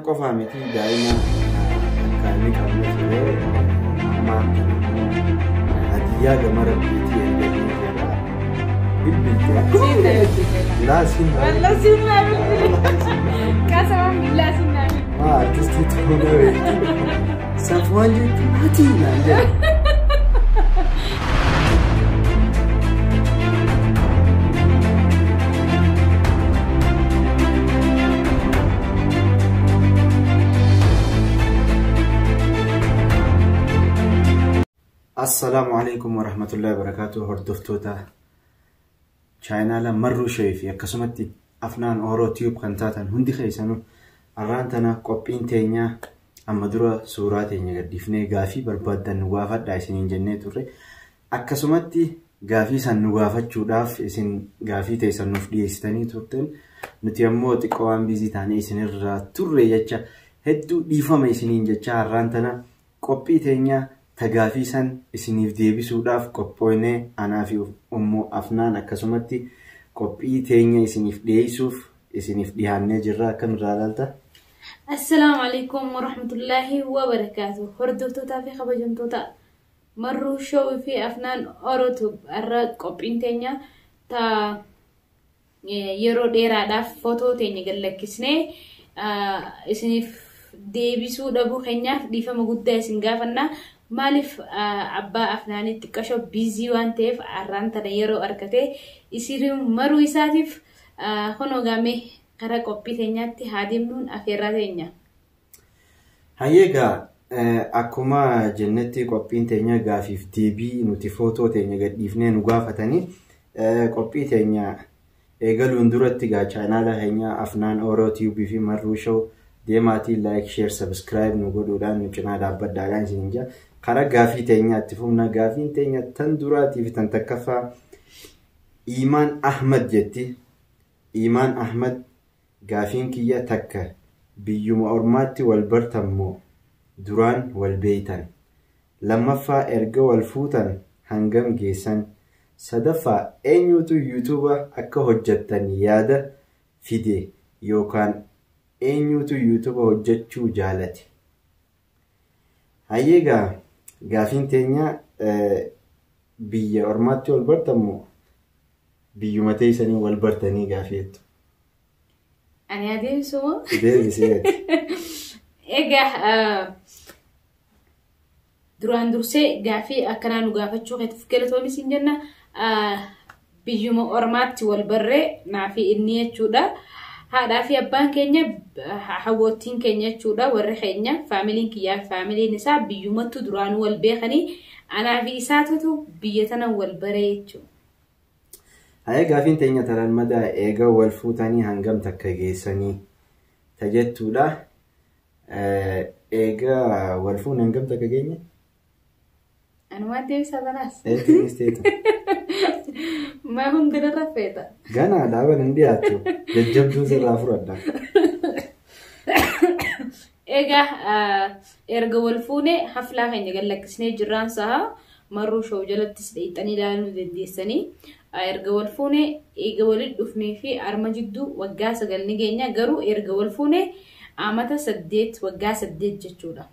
قفامتي دائما كان لك مثل ما هدية جمرة بيتي لا سينا والله سينا كاسم لا سينا ما تستطيعون سافوان جيت هاتينا السلام عليكم ورحمة الله وبركاته. هردفتوتا channel مرو شايفي كسمتي أفنان أورو تيوب خنتاتن هندي خيسانو أرانتنا قبين تينيا أما درا سورات تينيا قديفني غافي بربادن نوافت دايسنين جنة توري أكسمتي غافي سن نوافت شوداف إسن غافي تيسن نفدي استني تورتن نتيمو تقوان بيزي تاني إسن الرا توري يجا هدو ديفام إسنين جا أرانتنا قبي تينيا تغافي سن إسنيف ديبسوداف قبويني أنا في أمو أفنان أكسمتي قبي تينيا إسنيف ديسوف إسنيف ديهاني جرا كم رالالتا. السلام عليكم ورحمة الله وبركاته. هردفتوتا في خبجنتوتا مرو شو في أفنان أوروتوب أراد قبين تينيا تا يرو ديرا داف فوتو تينيا قلقسني إسنيف ديبسودا بو خينيا ديفا مقودة إسنغافنا مالف أبا أفناني تكشو بيزي وانتيف أرانتا يرو أركته إسيريم مرو إساتيف خونو غامي كرا قبي تينياتي هادمنون أفيرا تينيا هايغا أكما جنتي قبين تينيا غافيف ديبي نوتي فوتو تينيا قديفني نغافتاني قبي تينيا إيغالون دورتي غا چانالا هينيا أفنان أورو تيوبي في مرو شو ديماتي لايك شير سبسكرايب نقولو دان نبجنا دابد داغان سنجا كرا غافي تينيا تفهمنا غافي تينيا تندوراتي في تنتكفا إيمان أحمد جتي إيمان أحمد غافين كيا تكا بيوم أورماتي والبرتمو دران والبيتان لما فا إرقا والفوتان هنگم جيسان صدفا أنيوتو يوتوبا أكا هجتان يادا فيدي يوكان أنيوتو يوتوبا هجتشو جالتي هايغا غافين تينيا بيا أورماتي والبرتمو بيوم متيساني والبرتاني غافيتو أنا هادي سوا ديبسيت إيجا دران درسي غافي أكنا نغافتشو خيت فكرتو مسين جنة بيوم أورماتي والبرة نعفي إنية شودا هذا في أبان كينيا حوتين كينيا شودا ورخينيا فاميلين كيا فاميلي نسا بيوم تدران والبيخني أنا في إساتو بيتنا والبريتشو هاي غافين تينيا ترى المدى إيغا والفوتاني هنگم تكا جيساني تجتو لا إيغا والفون هنگم تكا جيني أنا ما أدري سادناس إيه تنستيتو ما هم قدر رفيتا غانا دابا نندياتو ججب جوز الرافرود إيغا إرغا والفوني حفلا خيني قال لك سني جران ساها مرو شو جلت تسديتاني لانو ديساني إرغا والفوني إيغا ولد دفني في أرمجدو وقاسا قال نيجينا قرو إرغا والفوني عامتا سديت وقاسا سديت جتشودا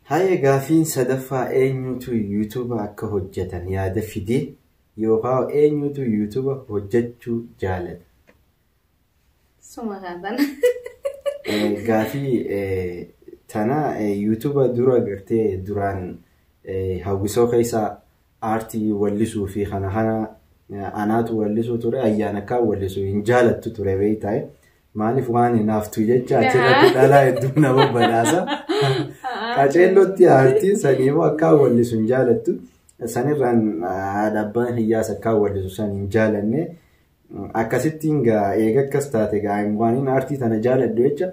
هاي غافين صدفا أنيوتو يوتوبا أكا هجتان يادا فيدي يوغاو أنيوتو يوتوبا هجتشو جالت سوما غادان غافي تانا يوتوبا دورا قرتي دوران هاوغسو خيسا آرتي ولسو في خانا أناتو ولسو توري أيانكا ولسو إنجالتو توري بيتاي مالي فواني نافتو جيجا تلا تدالا يدونا وبناسا كاچيلو تي آرتي سنيمو أكا ولسو إنجالتو سنران أدبان هياسا كا ولسو سن إنجالني أكاسيتينغا إيغا كستاتيغا إموانين آرتي تانا جالت دويچا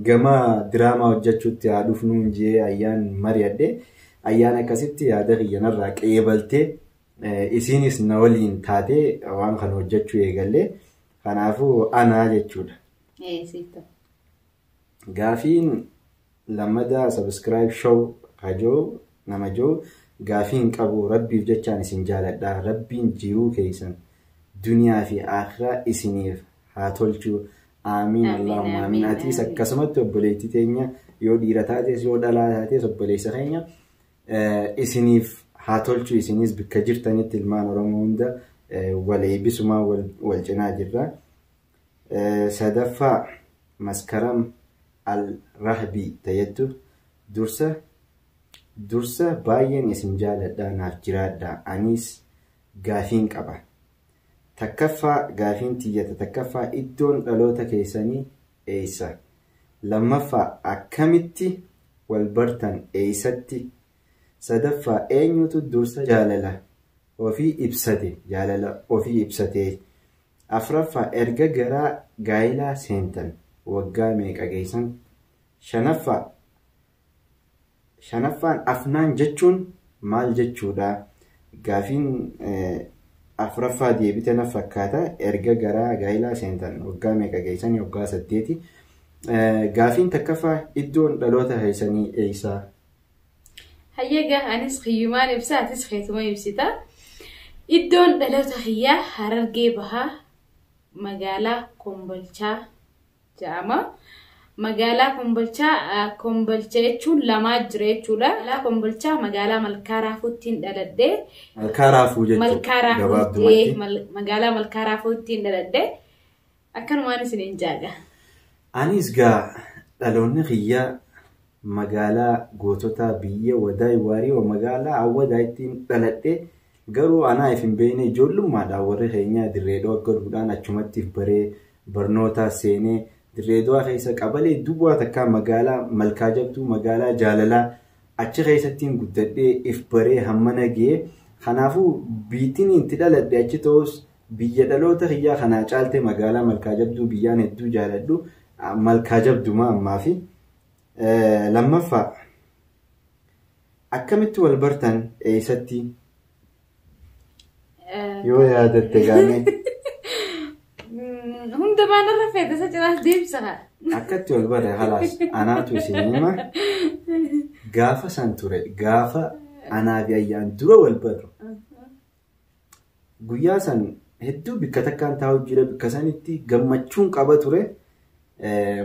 غما دراما وجاچو تي آدوفنون جي أيان مريادي أيانا كاسيتي هذا هي نراك إيبلتي إسينيس نولين تاتي وان خنو جتشو يقلي خنافو أنا جتشودا إيه سيتا غافين لما دا سبسكرايب شو خجو نمجو غافين كابو ربي فجتشان سنجالة دا ربين جيرو كيسن دنيا في آخرة إسينيف هاتولشو Amiin Allahumma amiin. Atiis akkasumatti obboleettii teenya yoo dhiira taates yoo dhalaa taates obboleessa keenya isiniif haa tolchu. Isinis bakka jirtanitti ilmaan Oromoo hunda wal eebbisumaa wal cinaa jirra. Sadaffaa Maskaram Al-Rahbii tayyattu dursa baay'een isin jaaladhaa naaf jiraadhaa. Anis gaafiin qaba. Takkaffaa gaafiin tiyyata takkaffaa iddoon dhaloota keessanii eessa? Lammaffaa akkamitti wal bartan eessatti? Sadaffaa eenyutu dursa jaalala ofii ibsate? Afraffaa erga garaa gaa'ilaa seentan waggaa meeqa geessan? Shanaffaan afnaan jechuun maal jechuudha? Gaafiin afraffaa deebite na fakkaata. Erga garaa gaa'ilaa seentan waggaa meeqa geessan? Waggaa 8. Gaafiin takkaffaa iddoon dhaloota keessanii eessa? Hayyaga anis xiyyumaan ibsa atis xeetuma ibsita. Iddoon dhaloota xiyyaa Harargee Bahaa magaalaa Kombolchaa jedhama. Magaalaa Kombolchaa jechuun lamaa jira jechuudha. Magaalaa Kombolchaa magaalaa Malkaaraafuuttiin dhaladhee. Malkaaraafuu jechuudha. Magaalaa Malkaaraafuuttiin dhaladhee. Akkanumaan isin jaaga. Anis gaa dhaloonni xiyyaa magaalaa gootota biyya Wadaay Waarii magaalaa Awwadaa ittiin dhaladhee. Garuu anaa ifin beekne ijoollummaadhaan warri keenyaa dirreedoo akka duudhaan achumatti baree barnoota seenee dirreedoo keessa qabalee duwwaa takkaa magaalaa Malkaa Jabduu magaalaa Jaalalaa achi keessattiin guddadhee if baree hammana ga'ee. Kanaafuu biitiin itti dhaladhe achi ta'us biyya dhaloota xiyyaa kanaa caalte magaalaa Malkaa Jabduu biyyaan hedduu jaaladhu Malkaa Jabdumaa ammaa fi lammaffaa akkamitti wal bartan eessatti? Yoo yaadatte gaane. Hunda baana rafeeta isa cinaas deebisa. Akkatti wal bare halaas anaatu isin hima. Gaafa san ture gaafa anaa fi ayyaan dura wal barru. Guyyaa san hedduu bikka takkaan taa'u jira bikka sanitti gammachuun qaba ture.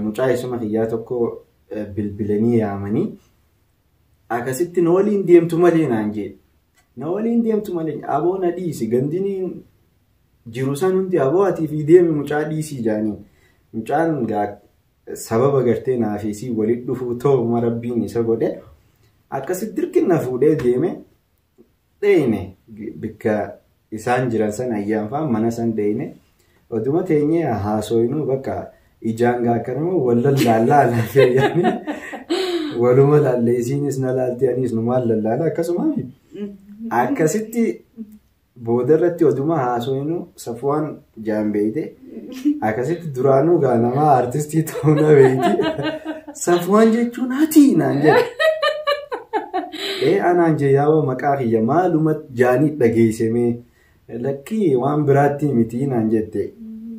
Mucaa isuma xiyyaa tokko bilbilanii yaamanii akkasitti na waliin deemtu malee naan jedhe. Na waliin deemtu malee aboo na dhiisi gandiniin jiru san hundi aboo ati fi deemi mucaa dhiisii jaanii. Mucaan sababa gartee naafisii walitti dhufuu ta'u rabbiin isa godhe akkasitti dirqina fuudhee deeme dheeyne bikka isaan jiran san ayyaanfaa mana san dheeyne oduma teenyee haasoyinuu bakka ijaan gaakkanama wallallaalaa laafee yaani waluma lalleesiinis na laaltee anis numaan lallaala akkasumaami. Akkasitti boodarratti oduma haasoyinu Safwaan Jaambeeyte akkasitti duraanuu gaa nama artistii ta'uu na beeyti. Safwaan jechuun ati naan jedhe. Anaan jeyaawaa maqaa kiyya maaluma jaanii dhageessemee lakkii waan biraatti miti naan jette.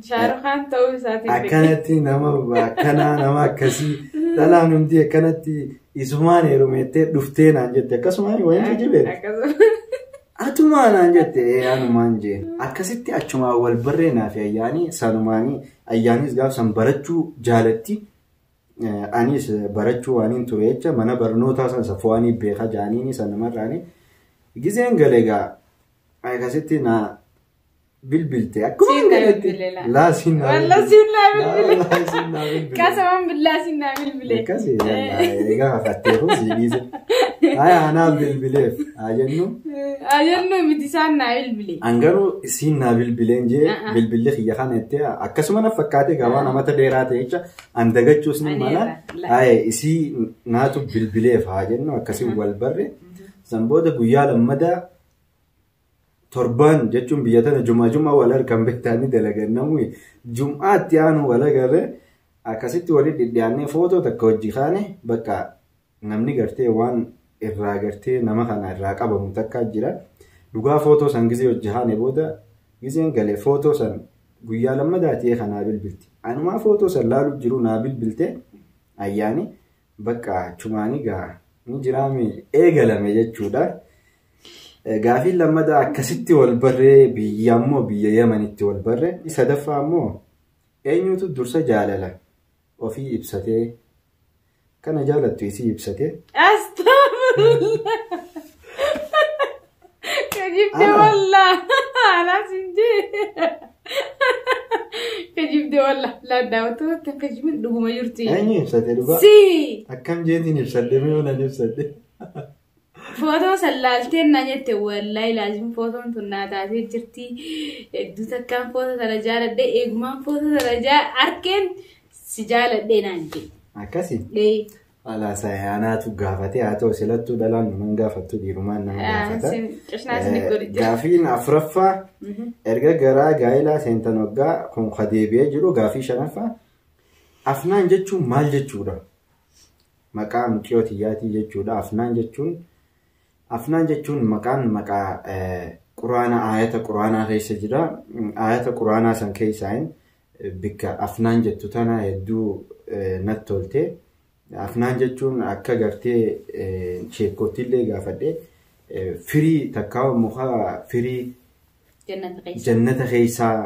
Shaarukhaan ta'uu isaatiin akkanatti nama akkasii dhalaan hundi akkanatti isumaan heerumettee dhuftee naan jette akkasumaan wayiin jibee. Atumaan naan jette anumaan jee akkasitti achumaan wal barreenaa fi ayyaanii sanumaanii ayyaanis gaafsan barachuu jaalatti. Anis barachuu waaniin ture jecha mana barnootaa san Safwaanii beekaa jaaniini sanumarraanii gizeen galeegaa akkasitti na bilbilte akkuma galeetti laasiin naa bilbile kasaman billaasiin naa bilbile akkasii egaa hafatteefu siidhiise anaa bilbileef ajennu miti isaan naa bilbile angaruu isiin naa bilbileen jee bilbille kiyya kana jettee akkasuma na fakkaate gabaa namata dheeraa ta'e jecha andagachuus ni mala isii naatu bilbileef haa jennu akkasii wal barre san booda guyyaa lammadaa torban jechuun biyya tana juma wal harkan beektaanii dalagannamu jum'aatti aanu wal agarre akkasitti walitti dhidhiyaannee footoo takka hojii kaane bakka namni gartee waan irraa gartee nama kana irraa qabamu takka jira dhugaa footoo san gizee hojii kaane booda gizeen galee footoo san guyyaa lammadaa ta'ee kanaa bilbilti anumaa footoo san laalu jiru naa bilbilte ayyaani bakka chumaanii gaa ni jiraame eegalame jechuudha. Gaafiin lammadaa akkasitti wal barree biyya ammoo biyya Yamanitti wal barre. Sadaffaa ammoo eenyutu dursa jaalala ofii ibsatee kana jaalattu isii ibsatee Astaghfirullah. Kajibde wallah. Ana sinje. Kajibde wallah. La daawatu kan kajibin dhuguma jirti. eenyu ibsatee dhugaa Si. akkam jeetiin ibsadde mee ona ibsadde Foto sallalteen na jette wallahi laazim fotoon tun naa taatee jirti. Hedduu takkaan foto sana jaaladhe eegumaan foto sana arkeen si jaaladhe naan jedhe. akkasi ala sayaanaatu gaafate haa ta'u silattuu dhalaan numan gaafattu dhiirumaan nama gaafata. Gaafiin afuraffaa erga garaa gaa'ilaa seentan waggaa kun kadeebi'ee jiru gaafii shanaffaa afnaan jechuun maal jechuudha? Maqaa mucayyoo tiyyaatii jechuudha. Afnaan jechuun maqaa quraana ayata quraanaa keessa jira. Ayata quraanaa san keessaan bikka afnaan jettu tana hedduu natti tolte. Afnaan jechuun akka gartee sheekottillee gaafadhe firii takkaa muka firii jannata keessaa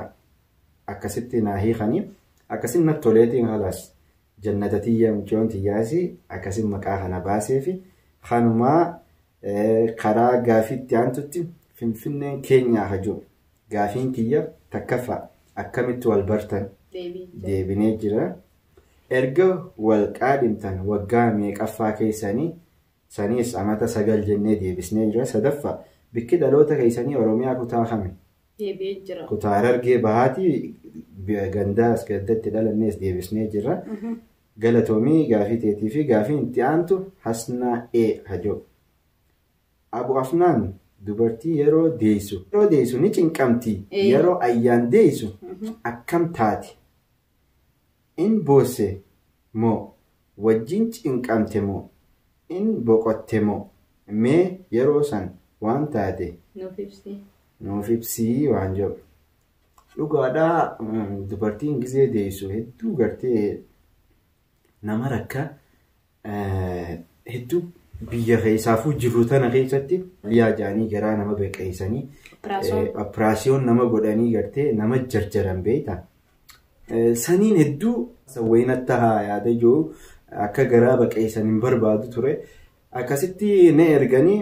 akkasitti naa hiikanii akkasin natti toleetiin halaas jannata tiyya mucayyoon tiyyaasi akkasin maqaa kana baasee fi kanumaa karaa gaafiitti aantutti finfinneen keenyaa hajuu gaafiin tiyya takkaffaa akkamitti wal bartan deebinee jira. Erga wal qaadhimtan waggaa meeqaffaa keessanii saniis amata 9 jennee deebisnee jira. Sadaffaa bikki dhaloota keessanii Oromiyaa kutaa kami? Deebi'ee jira. Kutaa Harargee Bahaatii gandaas gaddatti dhalannees deebisnee jira. Galatoomii gaafii teetii fi gaafiin itti aantu Hasnaa hajoo. Abu Afnaan dubartii yeroo deessu ni cinqamti. Yeroo ayyaan deessu akkam taati? In boosse moo wajjin cinqamte moo in boqotte moo mee yeroo san waan taate nuuf ibsii waan jedhu. Dhugaadhaa dubartiin gizee deessu hedduu gartee nama rakka hedduu biyya keessaafuu jirru tana keessatti yaa jaanii garaa nama beeqeessanii operaasiyoon nama godhanii gartee nama jarjaran beektaa. Saniin hedduu sawweenatti haa yaada jiru akka garaa baqeessan hin barbaadu ture. Akkasitti ne erganii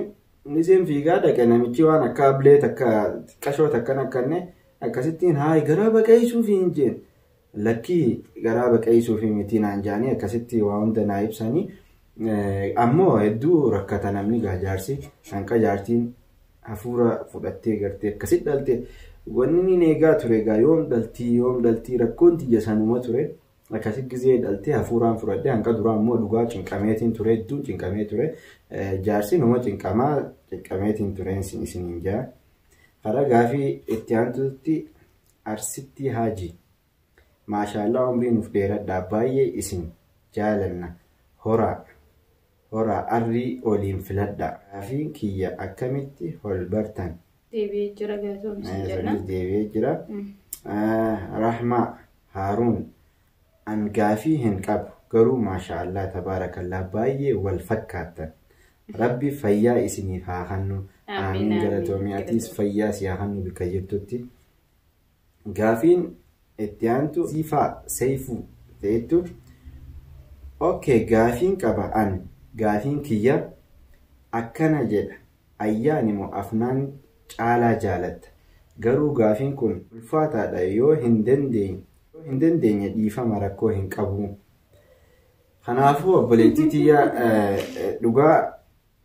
niseen fiigaa dhaqe namichi waan akka ablee takka xiqqashoo takkan akkanne akkasittiin haa garaa baqeessuuf hin jeen lakkii garaa baqeessuuf miti naan jaanii akkasitti waa hunda naa ibsanii ammoo hedduu rakkata namni jaarsi hanqa jaartiin hafuura fudhattee gartee akkasitti dhalte. Wanni neegaa ture gaa yoom daltii rakkoon tiyya sanuma ture akkasitti gizee dhaltee hafuuraan fudhadhee hanqa duraa immoo dhugaa cinqameetiin ture hedduun cinqamee ture jaarsi numa cinqameetiin tureen isiniin jaa. Karaa gaafii itti aantutti Arsitti Haaji maashaallah umrii nuuf dheeradhaa baay'ee isin jaalanna horaa arrii oliin filadhaa. Gaafiin kiyya akkamitti ol bartan? Deebi'ee jira gaafii jenna. Deebi'ee jira. Rahmaa Haaruun an gaafii hin qabu garuu maashaallah tabaarakallah baay'ee wal fakkaatan. Rabbi fayyaa isiniif haa kennu. Amiin galatoomiyaatiis fayyaa si haa kennu bikka jirtutti. Gaafiin itti aantu siifaa seeyfuu ta'ettu. Okay gaafiin qaba an gaafiin kiyya akkana jedha ayyaani moo afnaan caalaa jaalatta garuu gaafiin kun ulfaataadha yoo hin dandeenye dhiifama rakkoo hin qabu. Kanaafuu obboleettii tiyya dhugaa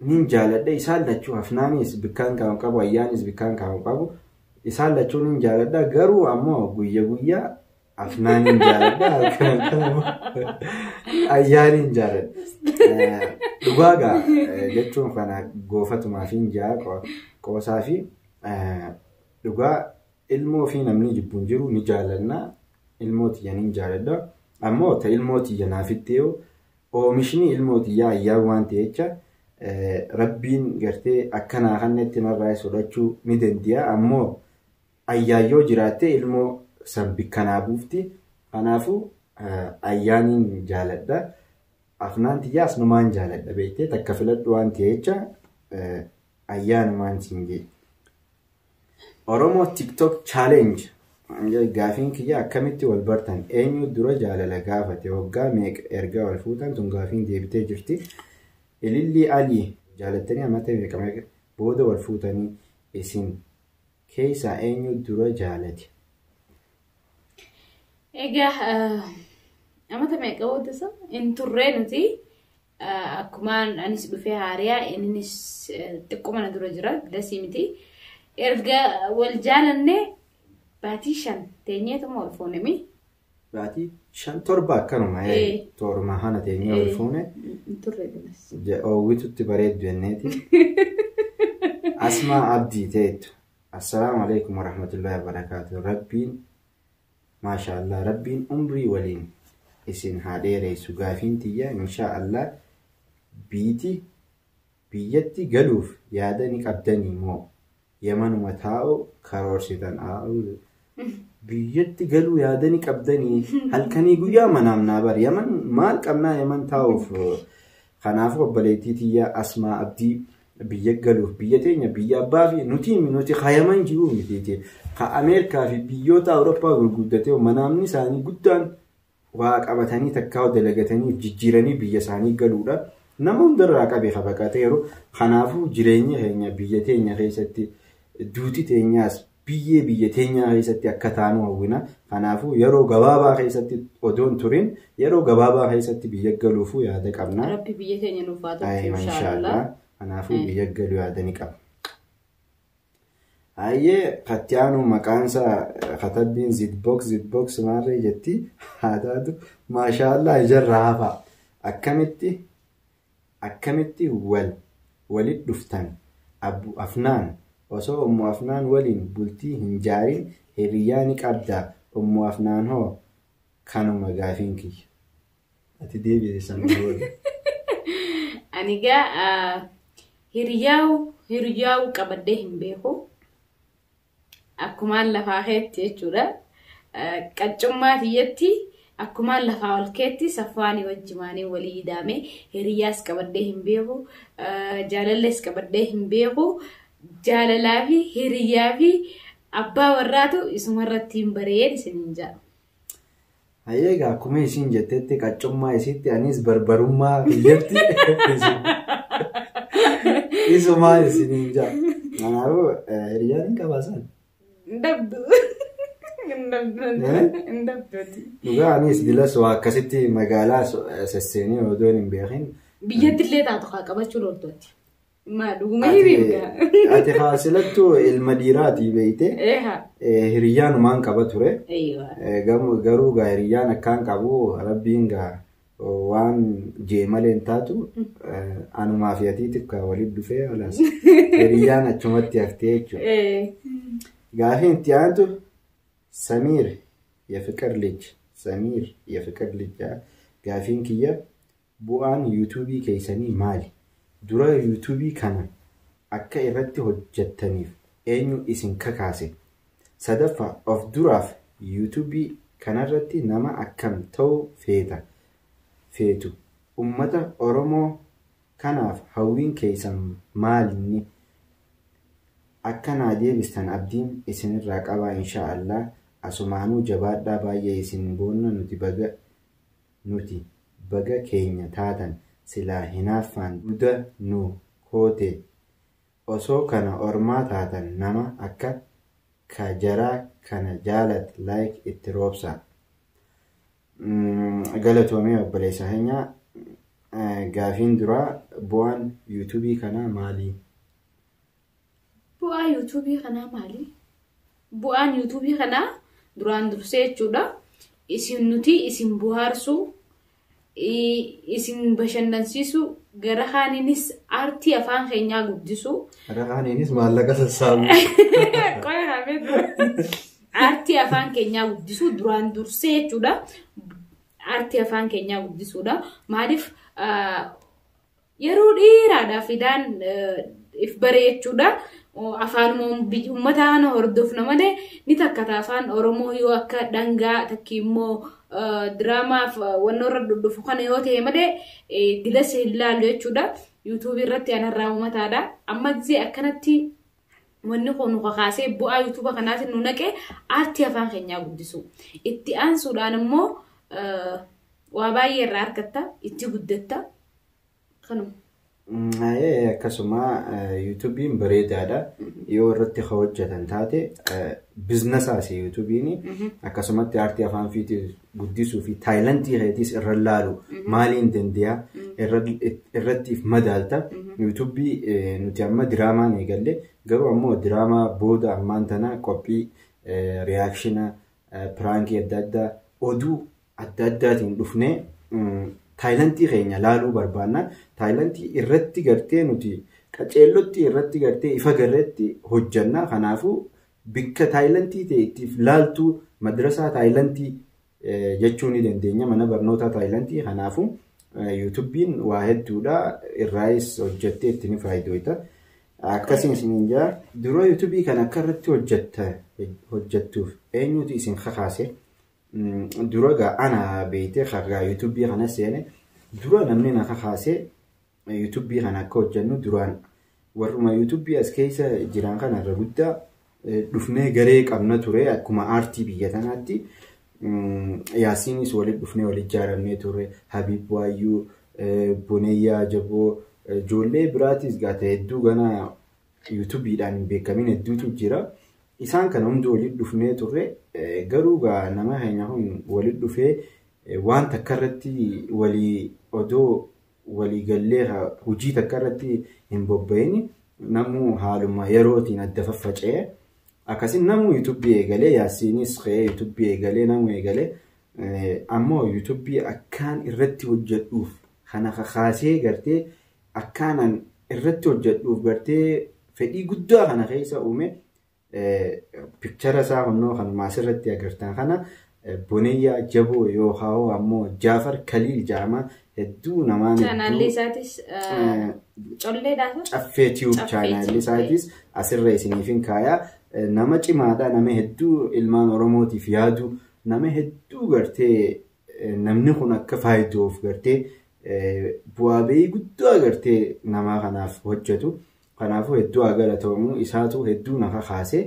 nin jaaladha isaan lachuu afnaanis bikkaan kan qabu ayyaanis bikkaan kan qabu isaan lachuu nin jaaladha garuu ammoo guyyaa afnaanin jaaladha ayyaanin jaaladha. Dhugaagaa jechuun kana goofatumaa fi jaa qoosaa fi dhugaa ilmoo fi namni jibbuun jiru ni jaalanna ilmoo tiyya ni jaaladha ammoo ta ilmoo tiyya naafittee oomishni ilmoo tiyya ayyaan waan ta'echa rabbiin gartee akkanaa kannetti narraa sodachuu ni dandi'a ammoo ayyaayyoo jiraattee ilmoo san bikkanaa buufti. Kanaafuu ayyaaniin jaaladha. Afnaan tiyyaas numaan jaaladha beektee takka filadhu waan ta'echa ayyaanumaan siin jedhe. Oromoo TikTok challenge Gaafiin kiyya akkamitti wal bartan eenyu dura jaalala gaafate waggaa meeqa erga wal fuutan tun gaafiin deebitee jirti. Ililli Alii jaalattanii amata meeqa booda wal fuutanii isin keessa eenyu dura jaalate? Egaa amata meeqa booddasa in turree nuti akkumaan anis dhufee haariyaa innis xiqqoo mana dura jira dasii miti erga wal jaalanne baatii 5 teenyeetuma wal fuunemi. Baatii 5 torba akkanuma torma hana teenyee wal fuune turree dunas oowwitutti bareeddu jenneeti. Asmaa Abdii teettu. Assalaamu alaikum warahmatullahi wabarakatuh. Rabbiin maashaallah rabbiin umrii waliin isin haa dheereessu. Gaafiin tiyya inshaallah biyyatti galuuf yaada ni qabdanii moo yamanuma taa'u karoorsitan? Biyyatti galuu yaada ni qabdanii halkanii guyyaa manaamnaa bar yaman maal qabnaa yaman taa'uuf. Kanaafuu obboleettii tiyya Asmaa Abdii biyya galuuf biyya teenya biyya abbaa fi nuti kaayaman jiru miti ka Ameerikaa fi biyyoota Awurooppaa gurguddatee manaamni isaanii guddaan waa qabatanii takkaa dalagatanii jijjiiranii biyya isaanii galuudha. Nama hundarraa qabee baqateeru. Kanaafuu jireenya keenya biyya teenya keessatti duuti teenyaas biyya teenya keessatti akka taanu hawwina. Kanaafuu yeroo gabaabaa keessatti odoon turin yeroo gabaabaa keessatti biyya galuufuu yaada qabna. Rabbi biyya teenya nuuf haa ta'u inshaallah. Kanaafuu biyya galuu yaada ni qaba. Ayyee Kattiyaanuu maqaansaa katabbiin zidbox maarree jetti haa taatu maashaallah ijarraa hafa. Akkamitti walit dhuftan Abbu Afnaan osoo Ummu Afnaan waliin bultii hin jaarin hiriyaa ni qabdaa. Ummu Afnaan hoo kanuma gaafiin kiyya. Ati deebi'eessan booda. Anigaa hiriyaa'u qabadee hin beeku. Akkumaan lafaa keetti jechuudha. Qaccummaa tiyyatti akkumaan lafaa ol keetti safwaanii wajjimaanii walii hidhaame hiriyaas qabadee hin beeku. Jaalallees qabadee hin beeku. Jaalalaa fi hiriyaa fi abbaa warraatu isumarratti hin bareedin isiniin jedha. Egaa akkuma isin jettetti qaccummaa isitti anis barbarummaa biyyatti isumaa isiniin jedha. Kanaafuu hiriyaan hin qabaasan. Dhugaa anis dilas waa akkasitti magaalaa sesseenii odoon hin beekin. Biyyatti illee taatu haa qabachuu loltooti. Dhuguma hiriirgaa. Ati haasilattuu ilma dhiiraatii beeyte hiriyaanumaan qaba ture. Garuu gaa hiriyaan akkaan qabu rabbiin gaa waan jeemaleen taatu anumaa fi atiitiif kaa waliin dhufee olaas hiriyaan achumatti haftee jechuudha. Gaafiin itti aantu Samiir የፍቅር ልጅ gaafiin kiyya bu'aan yuutuubii keessanii maali? Dura yuutuubii kana akka irratti hojjettaniif eenyu isin kakaase? Sadaffaa of duraaf yuutuubii kanarratti nama akkam ta'uu feetu? Ummata Oromoo kanaaf hawwiin keessan maalinni? Akka naa deebistan abdiin isinirraa qabaa inshaallah. Asumaanuu jabaadhaa baay'ee isin boonna nuti baga keenya taatan silaa hinaaffaan duda nu koote osoo kana ormaa taatan nama akka kajaraa kana jaalat like itti roobsa. Galatoomee obboleessa keenya. Gaafiin duraa bu'aan yuutuubii kanaa maali? Bu'aan yuutuubii kanaa maali? Bu'aan yuutuubii kanaa duraan dursee jechuudha. Isin buhaarsu, isin bashannansiisu, gara kaaniinis aartii afaan keenyaa guddisu. Gara kaaniinis maallaqa sassaabu. Aartii afaan keenyaa guddisu duraan dursee jechuudha. Aartii afaan keenyaa guddisuudha. Maaliif yeroo dheeraadhaaf idaan if bareechuudha. Afaan uummataan hordofna malee ni takkata afaan Oromoo yoo akka dhangaa takki immoo diraamaaf wannoorra dhufu kana yoo ta'e malee dilas ilaalu jechuudha. YouTube irratti anarraa uummataadha. Amma gisee akkanatti wanni kun kaasee bu'aa YouTube kanaatiin nu naqee aartii afaan keenyaa guddisu. Itti aansuudhaan immoo waa baay'ee irraa argatta, itti guddatta. Kanuma. Akkasuma YouTube'n bareedaadha. Yoo irratti hojjetan taate biizinasaasi YouTube'n akkasumatti aartii afaan fiitii guddisuu fi taayilantii keetis irra laalu maaliin dandeeyaa irrattiif madaalta. YouTube'n nuti amma diraamaan eegalle garuu ammoo diraamaa booda ammaan tana qophii reaakshina piraankii adda addaa oduu adda addaatiin dhufnee taayilantii keenya laaluu barbaanna. Taayilantii irratti gartee nuti qaceellotti irratti gartee ifa garreetti hojjanna. Kanaafuu bikka taayilantii ta'eetiif laaltuu madrasaa taayilantii jechuu ni dandeenya, mana barnootaa taayilantii. Kanaafuu YouTube'n waa hedduudha irraayis hojjettee itti ni faayidoota. Akkasiin isiniin jaa dura YouTube'ii kan akka irratti hojjettuuf eenyutu isin kakaase? Dura ana beeytee kagaa YouTube'ii kana seene dura namni na kakaase YouTube'ii kana akka hojjennu duraan warruma YouTube'ii as keessa jiran kana irra guddaa dhufnee garee qabna ture akkuma aartii biyya tanaatti. Yaasiinis walitti dhufnee walitti ijaaramnee ture. Habiib Waayyuu, Boneyyaa Jaboo, ijoollee biraatis gaata hedduu gana YouTube'idhaan hin beekamin hedduutu jira. Isaan kana hundi walitti dhufnee turre garuu nama keenya kun walitti dhufee waan takka irratti walii gallee hojii takka irratti hin bobba'in namuu haaluma yerootiin adda faffaca'ee akkasin namuu YouTube'ii eegalee Yaasiinis ka'ee YouTube'ii eegalee namuu eegalee ammoo YouTube'ii akkaan irratti hojjedhuuf kana kakaasee gartee akkaanan irratti hojjedhuuf gartee fedhii guddaa kana keessa uume. Picture isaa honnoo kan maasirratti agartan kana Boneyyaa Jaboo yookaan ammoo Jaafar Kaliil jedhama hedduu namaan chaanaalli isaatis colleedhaa caffee tube chaanaalli isaatis asirra isiniif hin kaayaa nama cimaadha nama hedduu ilmaan Oromootiif yaadu nama hedduu gartee namni kun akka faayiduuf gartee bu'aa bahii guddaa gartee nama kanaaf hojjetu. Kanaafuu hedduu galatoomuu isaatu hedduu na kakaase.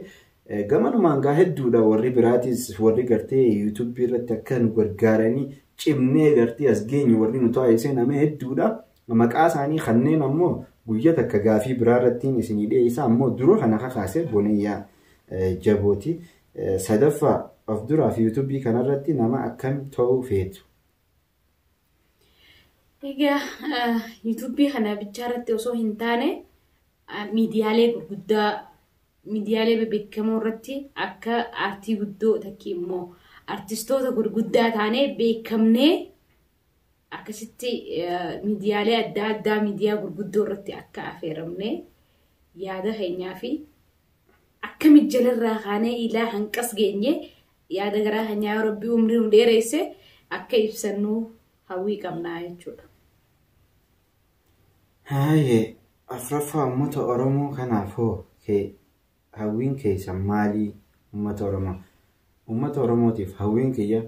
Gamanumaan gaa hedduudha warri biraatis warri gartee YouTube irratti akka nu gargaaranii cimnee gartee as geenyu warri nu taa'isee nama hedduudha. Maqaa isaanii kanneen ammoo guyyaa takka gaafii biraa irrattiin isinii dhiyeessa ammoo dura kana kakaase Boneyyaa Jabooti. Sadaffaa of duraa fi YouTube kanarratti nama akkam ta'uu feetu? Egaa YouTube kana bichaarratti osoo hin taane miidiyaalee gurguddaa miidiyaalee beekamoo irratti akka aartii guddoo takki immoo artistoota gurguddaa taanee beekamnee akkasitti miidiyaalee adda addaa miidiyaa gurguddoo irratti akka affeeramnee yaada keenyaa fi akka mijjalarraa kaanee ilaa hanqas geenye yaada garaa keenyaa Rabbii umrii nu dheeresse akka ibsannu hawwii qabnaa jechuudha. Afraffaa uummata Oromoo kanaafoo hawwiin keessan maalii uummata Oromoo? Uummata Oromootiif hawwiin kiyya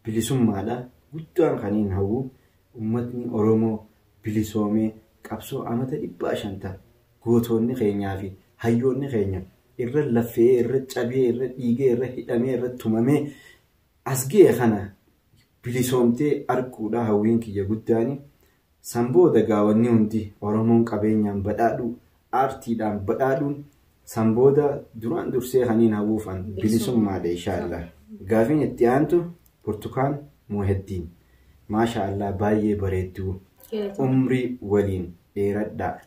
bilisummaadha. Guddaan kaniin hawwu uummatni Oromoo bilisoomee qabsoo amata 500 gootonni keenyaa fi hayyoonni keenya irra lafee irra cabee irra dhiigee irra hidhamee irra tumamee as ga'e kana bilisoomtee arguudha hawwiin kiyya guddaani. Sambooda gaawwanni hundi Oromoon qabeenyaan badhaadhu aartiidhaan badhaadhuun sambooda duraan dursee kaniin hawwuufan bilisummaadha inshaallah. Gaafiin itti aantu Burtukaan Muheddiin maashaallah baay'ee bareedduu umrii waliin dheeradhaa.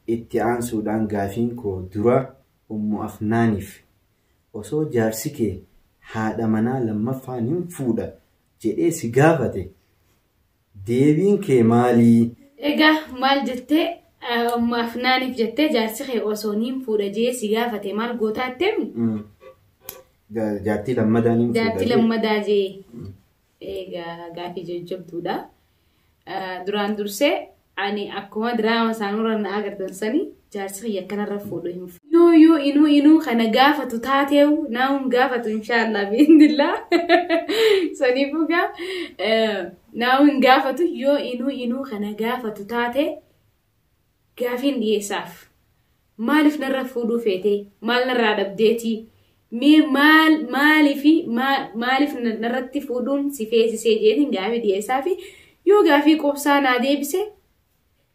Itti aansuudhaan gaafiin koo dura Ummu Afnaaniif osoo jaarsi kee haadha manaa lammaffaan hin fuudha jedhee si gaafate deebiin kee maalii? Egaa maal jettee Ummu Afnaaniif jettee jaarsi kee osoo hin fuudha jedhee si gaafate maal gootaa attemi? Jaartii lammadaa hin fuudha. Jaartii lammadaa jee. Egaa gaafii jajjabduudha. Duraan dursee ani akkuma diraama isaanirra na agartan sanii jaarsi kiyya kanarra fuudhu hin fuudhu. Yoo inuu kana gaafatu taateewu naawun gaafatu inshaallah biindillaa. Saniifuu gaa naawun gaafatu yoo inuu kana gaafatu taate gaafiin dhiyeessaaf. maaliif narra fuudhuu feete maal narraa dhabdeeti mee maaliif narratti fuudhuun si feesisee jeetiin gaafii dhiyeessaa fi yoo gaafii qobsaa naa deebise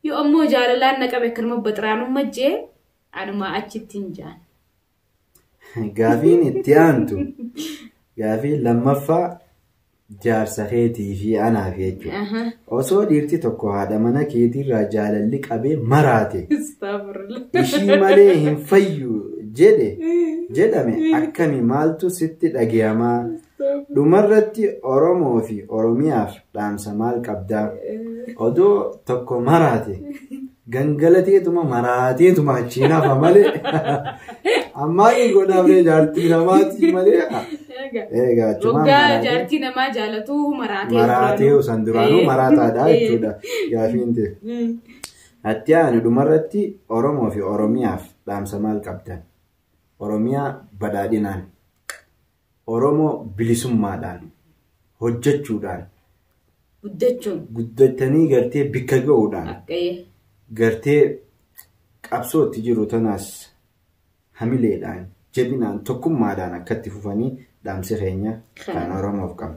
yoo ammoo jaalalaan na qabe akkanuma baxiraanummaa jee anuma achitti hin jaan. Gaafiin itti aantu gaafii lammaffaa jaarsa keetii fi anaaf jechuudha. Osoo dhiirti tokko haadha mana keetiirraa jaalalli qabee maraate ishii malee hin fayyu jedhame akkami maaltu sitti dhagayamaa? Dhumarratti Oromoo fi Oromiyaaf dhaamsa maal qabdaa? Odoo tokko maraate gangalateetuma maraateetuma achiin hafa malee ammaa hin godhamne jaartii namaati malee. Waggaa jaartii namaa jaalatu maraatee san duraanuu maraataadha jechuudha gaafiin ta'e. Atti aanu dhumarratti Oromoo fi Oromiyaaf dhaamsa maal qabdan? Oromiyaa badhaadhinaan, Oromoo bilisummaadhaan, hojjechuudhaan, guddatanii gartee bikka ga'uudhaan, gartee qabsootti jiru tanaas hamileedhaan, jabinaan, tokkummaadhaan akkatti fufanii dhaamsi keenya kan Oromoof qabu.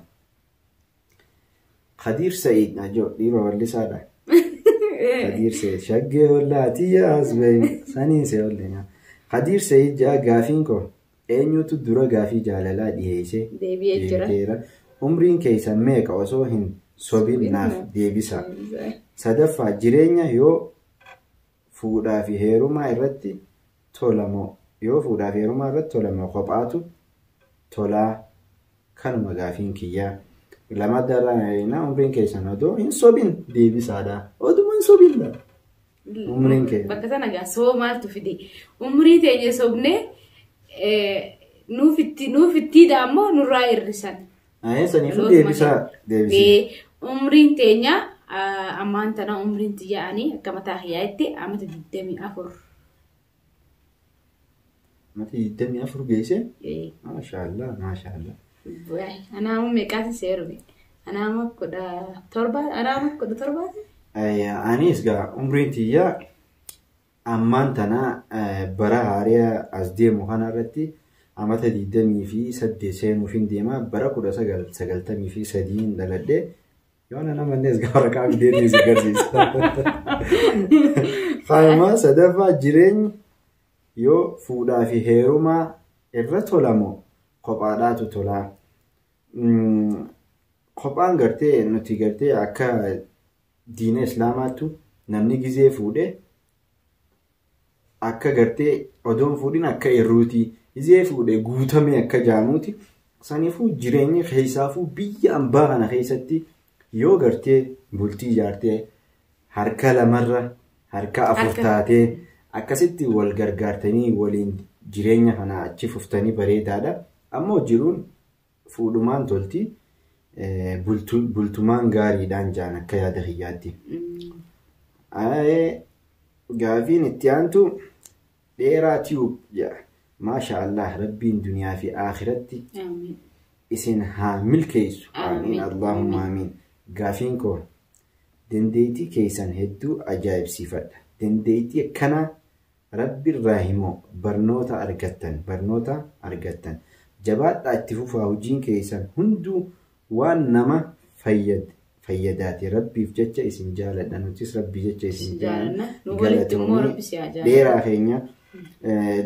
Khadiir Sa'iid najoo dhiira wallisaadha. Khadiir Sa'iid shaggee wallaati yaas bayi sanii se wallinaa. Khadiir Sa'iid jaa gaafiin koo eenyutu dura gaafii jaalalaa dhiyeessee deebiteera? Umriin keessan meeqa osoo hin sobin naaf deebisa? Sadaffaa jireenya yoo fuudhaa fi heerumaa irratti tolamoo kophaatu tolaa kanuma gaafiin kiyyaa. Lama darana umriin keessan odoo hin sobin deebisaadha. Oduma hin sobin umriin keenya. Bakka sana gaa soo maaltu fide? Umrii teenya sobne nuufittiidha ammoo nurraa hir'isan. Saniifuu deebisaa deebisee. Umriin teenya ammaan tana umriin tiyyaanii akka mataa hiyyaatti amata 24. Mati 24 geesse? Maashaallah, maashaallah. Anaamu meeqaati seerube? Anaamu 17? Anis gaa umriin tiyyaa ammaan tana bara haariyaa as deemu kanarratti amata 28 seenuuf hin deema bara 1993 daladhee yoona namannees gaa waraqaa fideenis agarsiisa. Faayimaa sadaffaa jireenyi yoo fuudhaa fi heerumaa irra tolamoo kophaadhaatu tolaa. Kophaan gartee nuti gartee akka diina islaamaattu namni gizee fuudhee akka gartee odoon fuudhin akka irruutii gizee fuudhee guutamee akka jaamuuti. Saniifuu jireenyi keessaafuu biyya ambaa kana keessatti yoo gartee bultii ijaartee harka lamarra harka afur taatee akkasitti wal gargaartanii waliin jireenya kana achi fuftanii bareedaadha. Ammoo jiruun fuudhumaan tolti bultumaan gaariidhaan jaan akka yaada kiyyaatti. Gaafiin itti aantu dheeraa tiyuub jedha. Maashaallah rabbiin duniyaa fi akhiratti isin haa milkeessu. Amiin Allahumma amiin. Gaafiin koo dandeettii keessan hedduu ajaa'ibsiifadha. Dandeettii akkanaa rabbi irraa himoo barnoota argattan. Jabaadhaa itti fufaa hojiin keessan hunduu waan nama fayyadaati. Rabbiif jecha isin jaaladha. Nutis rabbii jecha isin jaaladha. Galatoomii dheeraa keenya.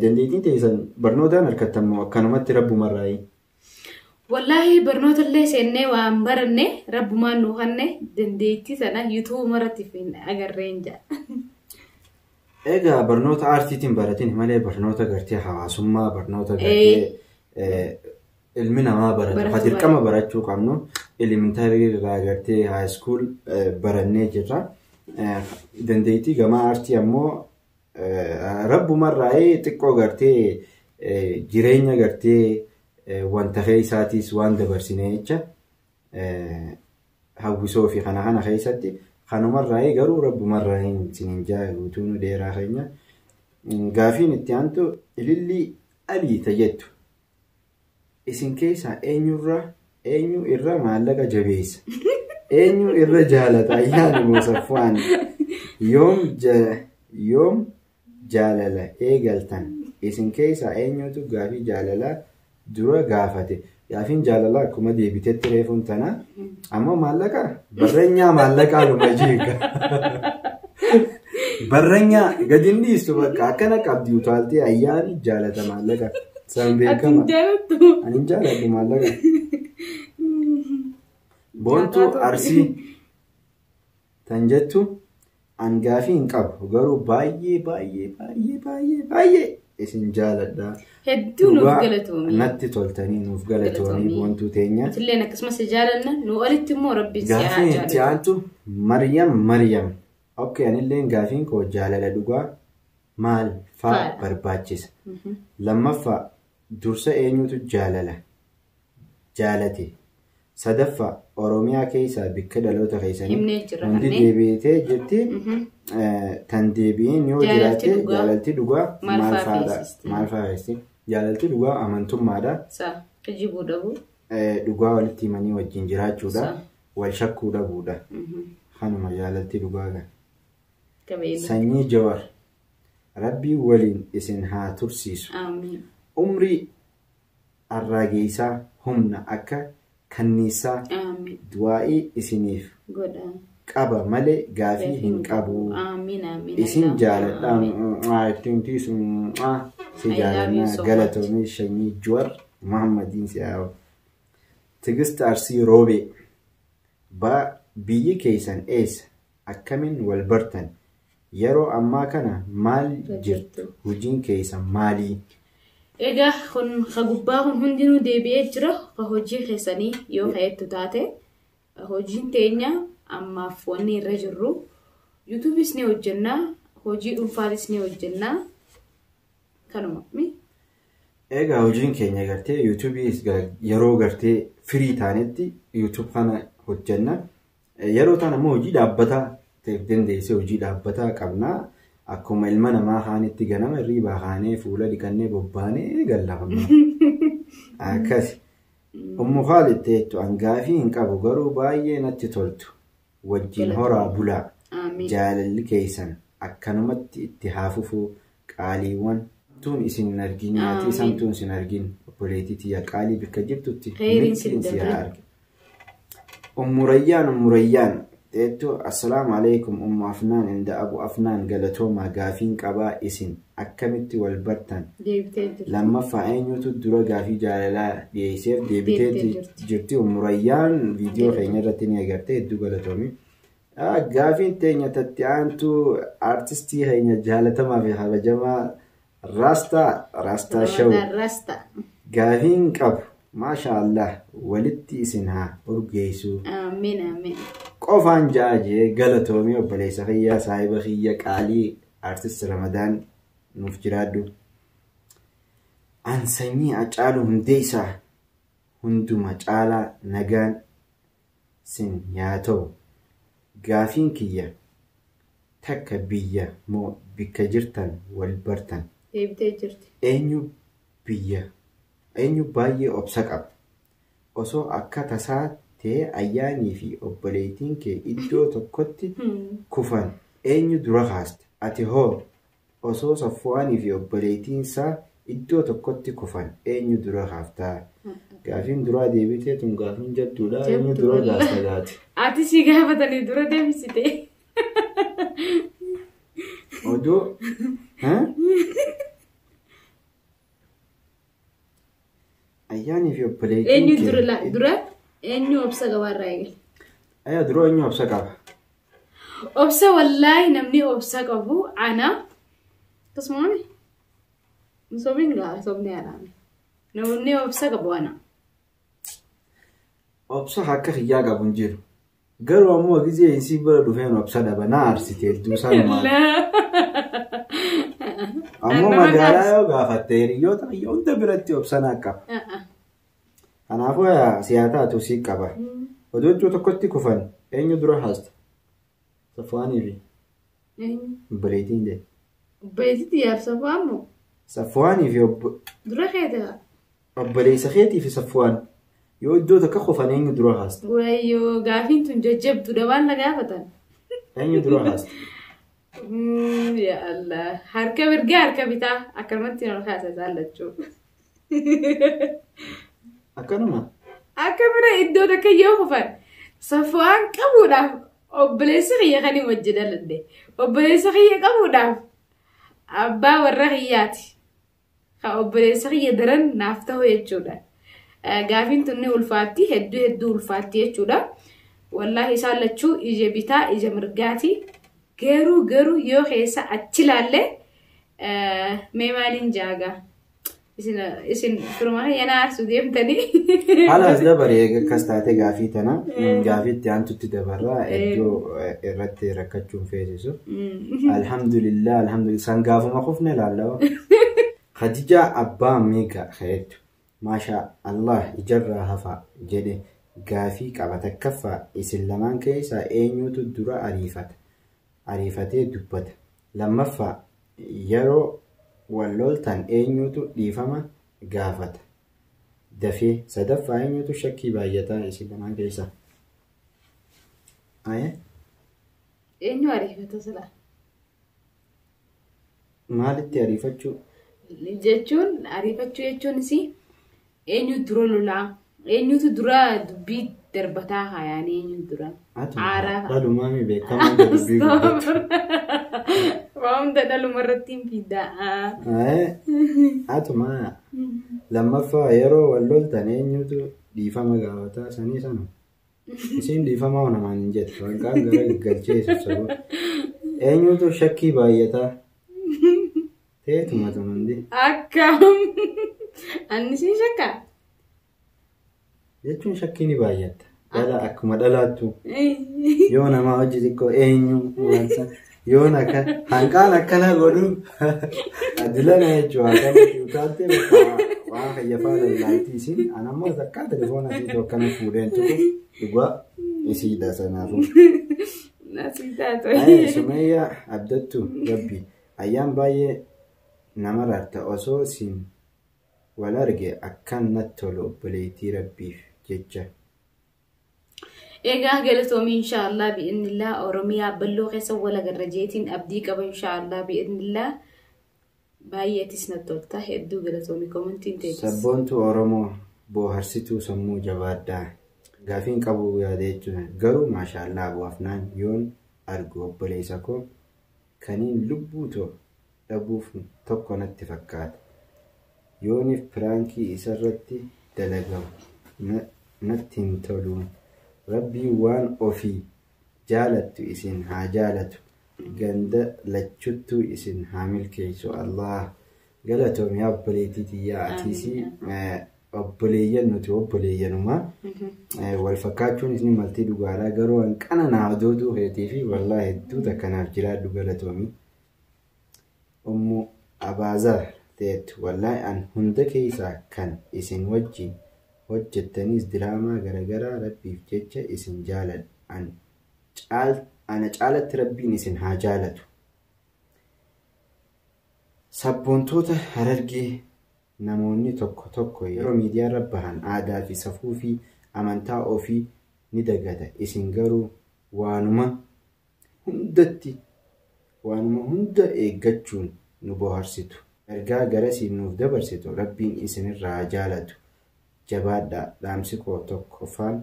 Dandeettiin keessan barnootaan argattan moo akkanumatti rabbumarraayi? Wallaahi barnoota illee seennee waan baranne rabbumaan nu hanne dandeettii sana YouTube maratti fi agarreen jaa. Egaa barnoota aartiitiin baratin malee barnoota gartee hawaasummaa barnoota gartee ilmi namaa baratu dirqama barachuu qabnu elementarii irraa gartee high school barannee jirra. Dandeettii gama aartii ammoo rabbumarraa'ee xiqqoo gartee jireenya gartee wanta keessaatis waan dabarsinee jecha hawwisoo fi kana keessatti kanumarraa'ee garuu rabbumarraa'ee sinin jaaluutu nu dheeraa keenya. Gaafiin itti aantu ilillii aliita jettu. Isin keessaa eenyu irra maallaqa jabeessa? Eenyu irra jaalata ayyaani Musaffaan? Yoom jaalala eegaltan isin keessa eenyutu gaafii jaalala dura gaafate gaafiin jaalala akkuma deebitetti reefuun tana ammoo maallaqa barreenyaa maallaqaa luma jiika barreenyaa gadin dhiistu bakka akkana qabdi utaaltee ayyaani jaalata maallaqa san beekama ani jaalatu maallaqa boontuu arsii tan jettu an gaafii hin qabu garuu baay'ee isin jaaladha. Hedduu nuuf galatoomii. Natti toltanii nuuf galatoomii boontuu teenya. Illee akkasumas jaalanna nu walitti immoo rabbi si haa jaalatu. Gaafii itti aantu Maryam. Okay, anillee gaafiin koo jaalala dhugaa maal faa barbaachisa. Lammaffaa dursa eenyutu jaalate. Sadaffaa Oromiyaa keessaa bikka dhaloota keessanii hundi deebiitee jirti. Tan deebiin yoo jiraate jaalalti dhugaa maal fa'aadha? Jaalalti dhugaa amantummaadha. Kijibuu dhabuu. Dhugaa walitti himanii wajjin jiraachuudha. Wal shakkuu dhabuudha. Kanuma jaalalti dhugaa kan. Sanyii Jawar Rabbii waliin isin haa tursiisu. Umrii arraageessaa humna akka kanniisaa du'aa'ii isiniif qaba malee gaafii hin qabu. Isin jaaladha si jaaladha galatoomii Sanyii Jawar Muhammadiin si'aawu. Tigist Arsii Roobee biyyi keessan eessa akkamiin wal bartan yeroo ammaa kana maal jirtu hojiin keessan maalii? Egaa kun gubbaa kun hundinuu deebi'ee jira hojii keessanii yoo ka'ettu taate hojiin teenya ammaaf wanni irra jirru YouTube's ni hojjennaa hojii dhuunfaanis ni hojjennaa kanuma. Egaa hojiin keenya gartee YouTube's yeroo gartee firii taanetti YouTube kana hojjenna yeroo taan ammoo hojii dhaabbataa ta'eef dandeessee hojii dhaabbataa qabnaa. Akkuma ilma namaa haanitti ganama irriibaa haanee fuula dhiqannee bobbaanee gallafamna. Akkasi. Ummu Khaalid teettu an gaafii hin qabu garuu baay'ee natti toltu. Wajjin horaa bulaa. Jaalalli keessan akkanumatti itti haafufuu qaaliiwwan tun isin argin nyaati samtuun isin argin obboleettii qaalii bikka jirtutti mittiin si haa argin. Ummu Rayyaan teettu assalaamu alaikum ummu Afnaan inda Abu Afnaan galatoomaa gaafiin qabaa isin akkamitti wal bartan. Lammaffaa eenyutu dura gaafii jaalalaa dhiyeesseef deebitee jirti. Ummu Rayyaan viidiyoo keenya irratti ni agartee hedduu galatoomii. Gaafiin teenya tatti aantu artistii keenya jaalatamaa fi kabajamaa Rastaa Shaw gaafiin qabu maashaallah walitti isin haa urgeessu. Amiin. Qofaan jaajee galatoomii obboleessa kiyyaa saahiba kiyya qaalii artist Ramadaan nuuf jiraadhu. An Sanyii Hacaaluu Hundeessaa hunduma caalaa nagaan sin yaa ta'u gaafiin kiyya takka biyya moo bikka jirtan wal bartan. Eenyu baay'ee obsa qaba osoo akka tasaa ta'e ayyaanii fi obboleettiin kee iddoo tokkotti kufan eenyu dura kaaste ati hoo osoo Safwaanii fi obboleettiin isaa iddoo tokkotti kufan eenyu dura kaaftaa? Gaafiin duraa deebitee tun gaafiin jabduudha eenyu dura gaasta gaati? Ati si gaafatanii dura deebisite. Odoo ayyaanii fi obboleettiin eenyu dura eenyu obsa gabaarraa eegale? Dura eenyu obsa qaba? Obsa wallaahi namni obsa qabu ana akkasumas sobni alaame namni obsa qabu ana. Obsa akka kiyyaa qabu hin jiru. Garuu ammoo gizee isii bira dhufeen obsa dhaba na arsitee duusaan maal? Ammoo magaalaa yoo gaafatte hiriyoota hunda biratti obsanaa qaba. Kanaafuu siyaasaa tusii qaba. Oduu iddoo tokkotti kufan eenyu dura haasta? Safwaanii fi obboleettiin jedhe. Obboleettii yaab Safwaan moo? Safwaanii fi dura keetaa? Obboleessa keetii fi Safwaan yoo iddoo tokko kufan eenyu dura haasta? Wayyoo gaafiin tun jajjabduudha waan na gaafatan. Eenyu dura haasta? Ya Allah. Harka mirgaa harka bitaa akkanumatti ol kaasataa lachuu. Akkanuma. Akka bira iddoo takka yoo kufan safaan qabuudhaaf obboleessa kiyya kan hin hojjetallee obboleessa kiyya qabuudhaaf abbaa warra kiyyaati. Ka obboleessa kiyya daran naaf ta'u jechuudha. Gaafiin tunni ulfaatti hedduu ulfaatti jechuudha. Wallahi isaan lachuu ija bitaa ija mirgaati. Garuu yoo keessa achi laalle mee maaliin jaaga? Isin firmaa yana aarsu deemtanii. Haala dabaree akkas taate gaafii tana gaafiitti aantutti dabarraa iddoo irratti rakkachuun feesisu. Alhamdulillah san gaafuma kufne laallawaa. Khadija abbaa miiga kheetu. Maasha Allah ijarraa hafa jedhe gaafii qabata kaffaa isin lamaan keessaa eenyutu dura ariifatee dubbata. Lammaffaa yeroo walloltan eenyutu dhiifama gaafata. Dafee sadaffaa eenyutu shakkii baay'ataa isin lamaan keessaa. Eenyu ariifata sila? Maalitti ariifachuu? Jechuun ariifachuu jechuun isi eenyu dura lolaa eenyutu dura dubbii darbataa haayaan eenyu dura aaraa dhalumaami beekamaa dubbii guddatu waan dhadhaluma irratti hin fiddaa atuma lammaffaa yeroo walloltan eenyutu dhiifama gaafataa sanii sana isin dhiifamaa namaan hin jettu wanqaan gara gaggalcheessu sabuu eenyutu shakkii baay'ataa teetuma tumandi akkam annisiin shakkaa jechuun shakkii ni baay'ata dhala akkuma dhalaattu yoo namaa hojii xiqqoo eenyu wansa yoo naka hanqaan akkana godhu adilana jechuudha akkana utaalte waan fayyafaa lallaatii isin anammoo takkaa telefoona asiitu akkana fuudheen tuqu dhugaa isiidha sanaafu. Sumayyaa abdattu rabbi ayyaan baay'ee nama rarta osoo isin wal arge akkan natti tolu obboleettii rabbiif jecha. Egaa galatoomii inshaallah bi'idhnillah Oromiyaa balloo keessa wal agarra jeetiin abdii qaba inshaallah bi'idhnillah baay'eetis natti tolta hedduu galatoomii komentiin teetis. Sabboontu Oromoo booharsituu sammuu jabaadhaa gaafiin qabu yaada jechuudha garuu maashaallah bu'aafnaan yoon argu obboleessa koo kaniin lubbuu dhabuuf tokko natti fakkaata. Yoonif piraankii isarratti dalagamu natti hin tolu. Rabbiin waan ofii jaalattu isin haa jaalatu. Ganda lachuttuu isin haa milkeessu. Allah galatoom yaa obboleettii tiyyaa atiisii obboleeyyan nuti obboleeyyanumaa wal fakkaachuun isin maltii dhugaadhaa garuu hanqana naa odooduu heetii fi wallaa hedduu takkanaaf jiraadhu galatoomii. Ummu Abaazar teettu wallaahi an hunda keessaa kan isin wajjin hojjettanis diraamaa garagaraa rabbiif jecha isin jaaladhu ana caalatti rabbiin isin haa jaalatu. Sabboontoota Harargee namoonni tokko yeroo miidiyaa bahan aadaa fi safuu fi amantaa ofii ni dagata isin garuu waanuma hunda eeggachuun nu bohaarsitu. Ergaa garasiin nuuf dabarsitu rabbiin isinirraa haa jaalatu. Jabaadhaa dhaamsi koo tokkoffaan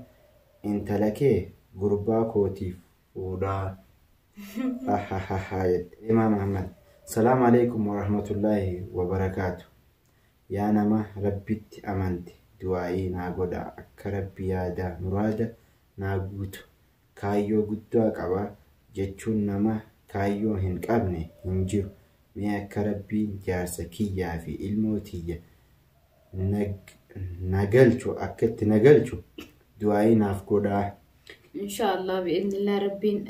intala kee gurbaa kootiif fuudhaa. Imaam Ahmad salaamu alaikum warahmatullaahi wabarakaatu. Yaa nama rabbitti amante du'aa'ii naa godha akka rabbi yaada muraada naa guutu. Kaayyoo guddaa qaba jechuun nama kaayyoo hin qabne hin jiru. Mee akka rabbiin jaarsa kiyyaa fi ilmoo tiyya nagalchu akkatti nagalchu du'aa'ii naaf godhaa. Inshaallah bi'idhnillah rabbiin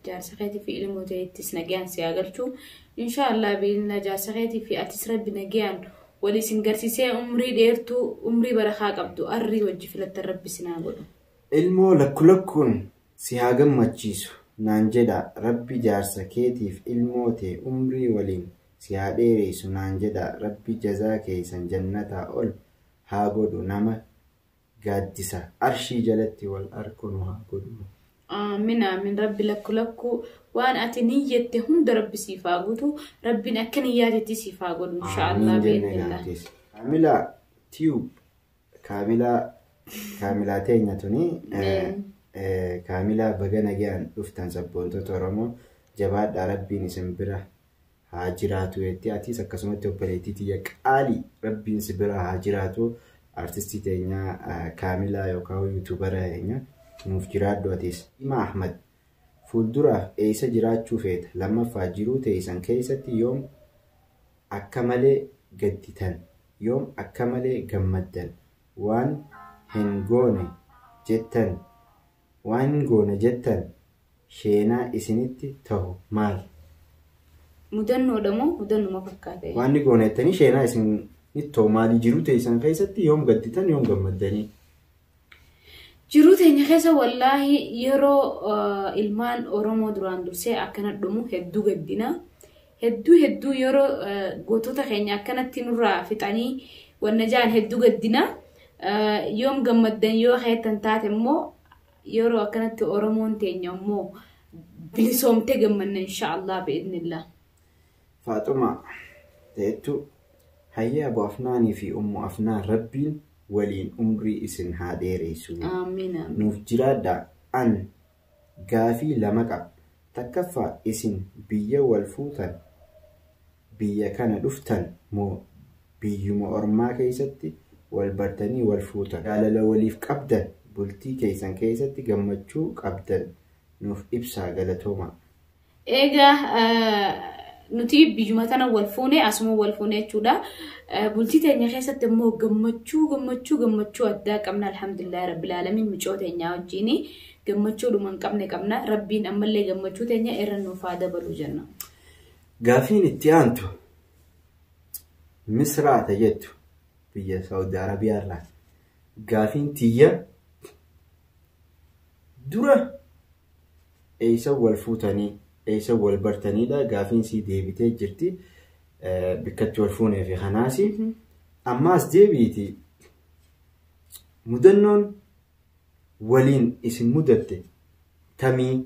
jaarsa keetii fi ilmoo teettis nagayaan si agalchu. Inshaallah bi'idhnillah jaarsa keetii fi atis rabbi nagayaan wali isin garsiisee umrii dheertuu umrii barakaa qabdu arrii wajji filatta rabbi sinaa godhu. Ilmoo lakkulakkuun si haa gammachiisu naan jedha rabbi jaarsa keetiif ilmoo tee umrii waliin si haa dheereessu naan jedha rabbi jazaa keessan jannataa ol haa godhu nama gaaddisa arshii jalatti wal arku nu haa godhu. من ربي لكو وأنا أتنية هند ربي سيفاقوتو ربي أكنياتي سيفاقوتو إن شاء الله بإذن الله. كاملة تيوب كاملاتين نتوني كاملة بغانا جان افتان سبونتو تورمو جباد ربي نسمبرا هاجراتو يتي سكسمتو بريتيتي يقالي ربي نسبرا هاجراتو artisti teenya Kamila yookaan YouTuber teenya nuuf jiraadhu atis. Ima Ahmad fuulduraaf eessa jiraachuu feeta lammaffaa jiruu teessan keessatti yoom akka malee gadditan yoom akka malee gammaddan waan hin goone jettan sheenaa isinitti ta'u maal? Mudannoo fakkaate. Waan goone jettanii sheenaa isin Nitto maali jiru teessan keessatti yoom gadditan yoom gammaddanii? Jiru teenya keessa wallahi yeroo ilmaan Oromoo duraan dursee akkana dhumu hedduu gaddina. Hedduu yeroo gootota keenya akkanatti nurraa fixanii wanna jaan hedduu gaddina. Yoom gammaddan yoo heetan taate immoo yeroo akkanatti Oromoon teenya immoo bilisoomtee gammanna inshaallah bi'idnillah. Faaxuma teettu هيا أبو أفناني في أم أفنان ربي ولين أمري إسن هاديري سوي آمين نفجرادا أن قافي لمقع تكفى إسن بيا والفوتن بيا كان دفتن مو بيو مؤرما كيستي والبرتني والفوتن قال لوليف قبدا بلتي كيسن كيستي قمتشو قبدا نوف إبسا قالتوما إيجا nuti biyyuma tana walfuune asuma walfuune jechuudha. Bultii teenya keessatti immoo gammachuu addaa qabna alhamdulillah rabbil alamin micoo teenya wajjin gammachuu dhuman qabna rabbiin ammallee gammachuu teenya irra nuuf haa dabalu jenna. Gaafiin itti aantu Misraata jettu biyya Saudi Arabiyaa irraa gaafiin tiyya dura eessa wal fuutanii eessa wal bartaniidha gaafiin si deebitee jirti bikkatti wal fuunee fi kanaasi ammaas deebiiti mudannoon waliin isin mudatte tamii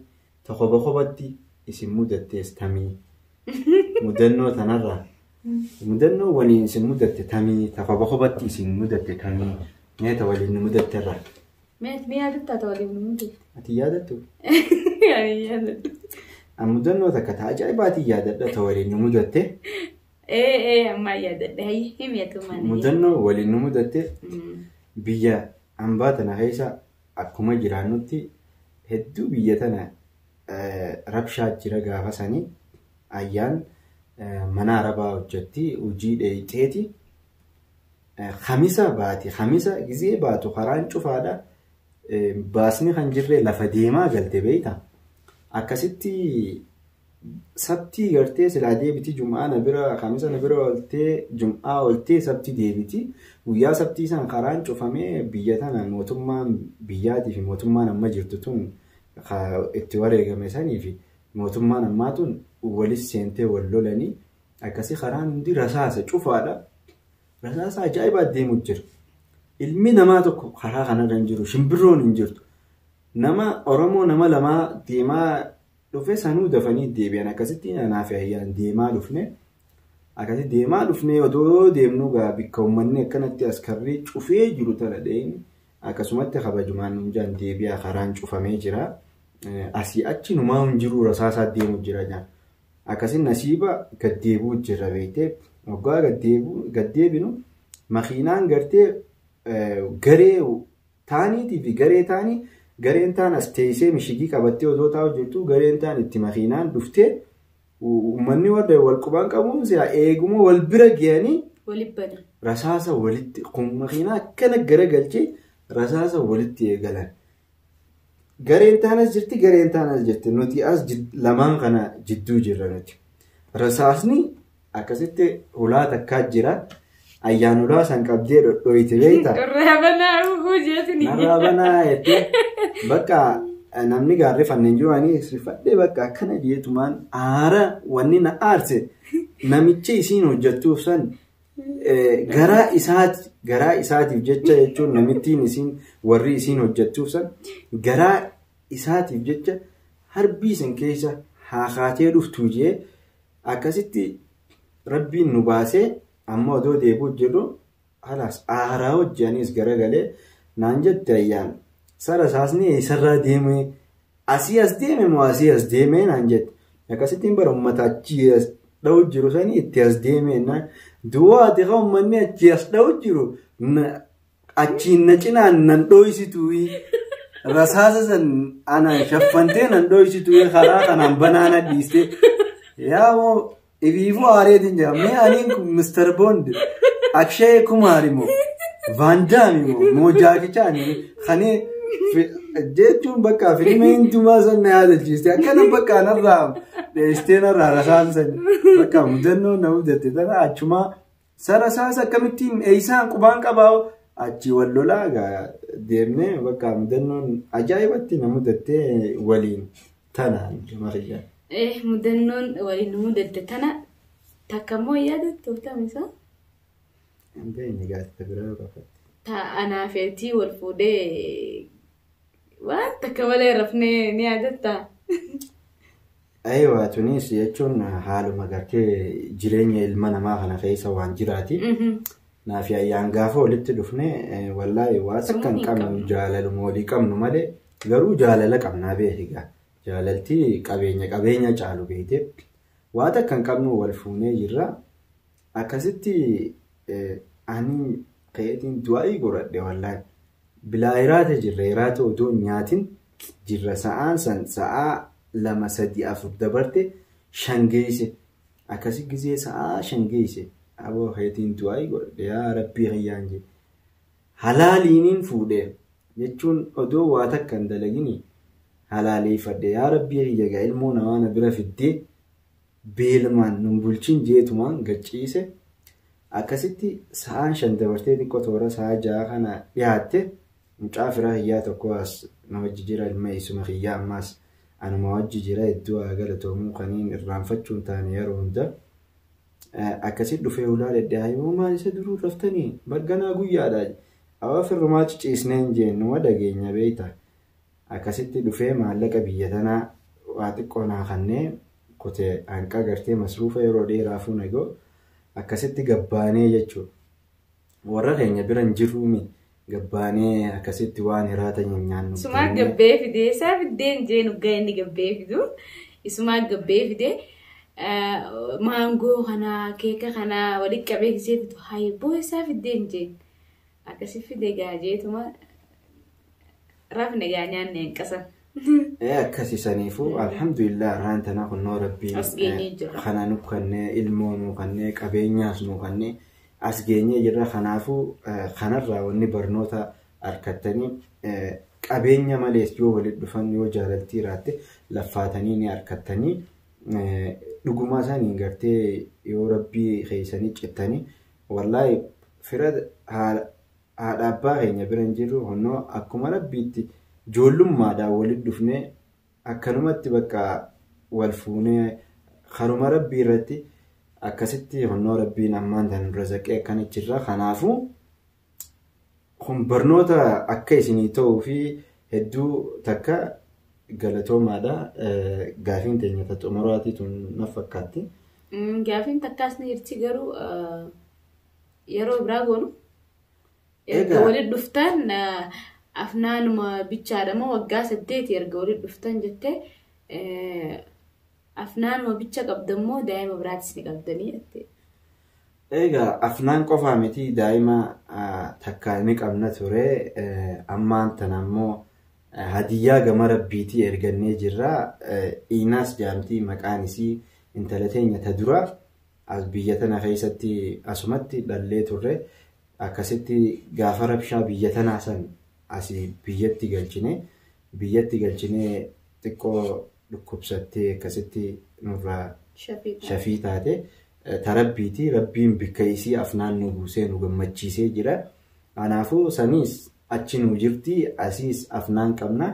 tokkobatti isin mudattees tamii mudannoo tanarraa mudannoo waliin isin mudatte tamii tokkobatti isin mudatte tamii meeta waliin mudatte irraa yaadatta waliin mudatte ati yaadattu mudannoo takka taajaa'ibaati yaadadha ta waliin mudatte amma yaadadha himiyatu malee mudannoo waliin mudatte biyya hambaa tana keessa akkuma jiraannutti hedduu biyya tana rabshaa jira gaafa sanii ayyaan mana arabaa hojjetti hojii dheeyxeeti khamisa gizee baatu karaan cufaadha baasni kan jirre lafa deemaa galte beeyta akkasitti sabtii gartee silaa deebiti jum'aa bira khamisa bira oltee jum'aa oltee sabtii deebiti guyyaa sabtii san karaan cufamee biyya tana mootummaan biyyaatii fi mootummaan amma jirtu tun itti wareegame sanii fi mootummaan ammaa tun walis seentee wal lolanii akkasi karaan hundi rasaasa cufaadha rasaasa ajaa'ibaa deemu jira ilmi namaa tokko karaa kanarra hin jiru shimbirroon hin jirtu nama Oromoo nama lamaa deemaa dhufe sanuu dafanii deebi'an akkasitti naaf ayyaan deemaa dhufne odoo deemnu gaa bikka uummanni akkanatti askarrii cufee jiru tana dheen akkasumatti kabajumaan hunjaan deebi'aa karaan cufamee jira asii achi numaa hin jiru rasaasaa deemu jira jaan akkasin nasiiba gaddeebuu jira beektee waggaa gaddeebinu makiinaan gartee garee taaniitii fi garee taanii gareen taan as teessee mishigii qabattee odoo taa'u jirtu gareen taan itti makiinaan dhuftee uummanni warra wal qubaan qabuun si'a eeguma wal bira ga'anii rasaasa walitti kun makiinaa akkana garagalchee rasaasa walitti eegalan gareen taan as jirti nuti as lamaan kana jidduu jirra nuti rasaasni akkasitti ulaa takkaa jira ayyaan ulaa san qabdee dhodhooyte beektaa narraabanaa jettee bakka namni gaarree fanneen jiru ani sirfadhee bakka akkana jeetumaan aara wanni na aarse namicha isiin hojjettuuf san garaa isaatiif jecha jechuun namittiin isiin warri isiin hojjettuuf san garaa isaatiif jecha harbii san keessa haa kaatee dhuftu jee akkasitti rabbiin nu baasee amma odoo deebuu jirru halas aaraa hojjaanis garagalee naan jette ayyaan sara saasni isarraa deemee asii as deeme moo asii as deemee naan jette akkasittiin bara uummata achi as dha'u jiru sanii itti as deemee naan duwwaati haa uummanni achi as dha'u jiru achiin na cinaan nan dho'isituu rasaasa san ana shaffantee nan dho'isituu karaa kanaan banaana dhiiste yaa moo ibiifuu aareetiin jira mee aniin kun Mr. Bond Akshay Kumar moo Van Damme moo jaakichaanii kanee jechuun bakka fiilmii hundumaa san na yaadachiiste akkana bakka narraa dheesteenarraa rasaansan bakka mudannoo na mudate tana achumaa sarasaasa akkamittiin eeysaan qubaan qabaa achi wal lolaa deemnee bakka mudannoon ajaa'ibatti na mudattee waliin tanaan mariyyaa. Mudannoon waliin mudatte tana takkammoo yaadattu tamisa? Beeyni gaazexaa biraa qofatti. Anaa feetii wal fuudhee waan takka malee rafnee ni yaadatta? Aywa tunis jechuun haaluma gartee jireenya ilma namaa kana keessa waan jiraati. Naafi ayyaan gaafa walitti dhufne wallaahi waa takkan qabnu jaalaluma walii qabnu malee garuu jaalala qabnaa beekigaa. Jaalaltii qabeenya caalu beekte waa takkan qabnu wal fuunee jirra akkasitti ani qayeetiin du'aa godhadhe wallaahi bilaa iraata jirra iraata odoo nyaatin jirra sa'aan san sa'aa 2 3 4 dabarte shangeesse akkasi gizee sa'aa shangeesse aboo qayeetiin du'aa godhadhe yaa rabbii hayyaan je halaaliiniin fuudhee jechuun odoo waa takkan dalagini halaalii fadde yaa rabbii hiyyaga ilmoo namaa na bira fiddee beelmaan nun bulchin jeetumaan gachiise akkasitti sa'aan 5 dabartee xiqqoo toora sa'aa 6 kana dhiyaatte mucaa firaa hiyyaa tokko as na wajji jira ilma isuma hiyyaa ammaas anuma wajji jira iddoo galatoomuu kaniin irraanfachuun taane yeroo hunda akkasitti dhufee ulaa deddeebi'uu maal isa duruu raftanii bagganaa guyyaadha awwa firrumaa ciciisneen jeennu wadageenya beeyta akkasitti dhufee maallaqa biyya tanaa waa xiqqoo naa kannee kutee hanqa gartee masruufa yeroo dheeraafuu nagoo akkasitti gabbaanee jechuudha. Warra keenya biran jirruumi gabbaanee akkasitti waan hiraata nyaannu. Isumaa gabbee fidee isaa fiddeen jeenu ga'inni gabbee fidu isumaa gabbee fidee maangoo kanaa keeka kanaa walitti qabee gisee fidu haayiboo isaa fiddeen jeen akkasi fidee gaajeetuma rafne gaa nyaanne hin qasan. Akkasi saniifuu alhamdulillah raantana kunnoo rabbiin kana nu kannee ilmoo nu kannee qabeenyaas nu kannee as geenyee jirra kanaafuu kanarraa wanni barnoota argattanii qabeenya malees yoo walitti dhufan yoo jaalaltii raatte laffaatanii ni argattanii dhugumaa isaanii gartee yoo rabbii keessanii cittanii wallaahi fira haadha abbaa keenya biran jirru kunnoo akkuma rabbiitti joollummaadhaan walitti dhufnee akkanumatti bakka wal fuunee karuma rabbii irratti akkasitti kunnoo rabbiin ammaan tan razaqee akkanichirra kanaafuu kun barnoota akka isinii ta'uu fi hedduu takka galatoomaadha gaafiin teenya xumuraati tun na fakkaatti. Gaafiin takkaas ni jirti garuu yeroo biraa goonu erga walitti dhuftan afnaanuma bichaadhama waggaa 8 erga walitti dhuftan jettee afnaanuma bicha qabdammoo daa'ima biraatis ni qabdanii jettee. Egaa afnaan qofaa miti daa'ima takka ni qabna ture ammaan tan ammoo hadiyyaa gama rabbiitii ergannee jirra Iinaas jaamtii maqaan isii intala teenya ta dura as biyya tana keessatti asumatti dhallee turre akkasitti gaafa rabshaa biyya tanaa san asii biyyatti galchine xiqqoo dhukkubsattee akkasitti nurraa shafii taate tarabbiiti rabbiin bikka isii afnaan nu buusee nu gammachiisee jira kanaafuu saniis achi nu jirti asiis afnaan qabna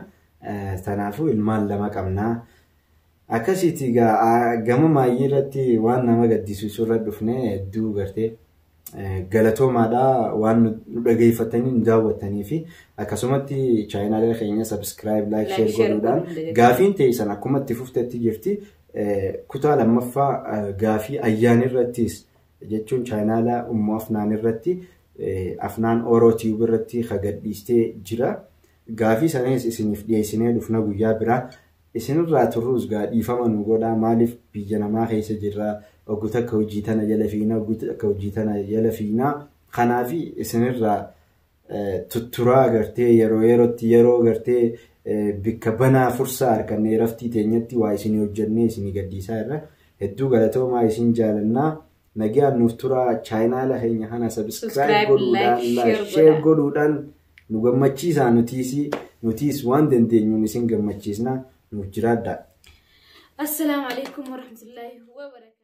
tanaafuu ilmaan 2 qabna akkasitti gama maayyii irratti waan nama gaddisiisu irra dhufne hedduu gartee galatoomaadha waan nu dhageeffatanii nu daawwattanii fi akkasumatti chaanaalii keenya subscribe like share godhuudhaan gaafiin teessan akkuma itti fuftetti jirti kutaa lammaffaa gaafii ayyaan irrattis jechuun chaanaala ummu afnaan irratti afnaan Oro Tube irratti gadhiistee jira gaafii sanis isiniif dhiyeessinee dhufna guyyaa biraa isinirraa turruus dhiifama nu godhaa maaliif biyya namaa keessa jirra oguta akka hojii tana jala fiina oguta akka hojii tana jala fiina kanaafi isinirraa tutturaa agartee yeroo agartee bikka banaa fursaa harkannee raftii teenyatti waa isinii hojjennee isinii gadhiisaa irra hedduu galatoomaa isin jaalannaa nagaan nuuf turaa chaanaala keenya kana subscribe godhuudhaan share godhuudhaan nu gammachiisaa nutiis waan dandeenyuun isin gammachiisna nuuf jiraadhaa. Assalamu alaikum warahmatullahi wabarakatuh.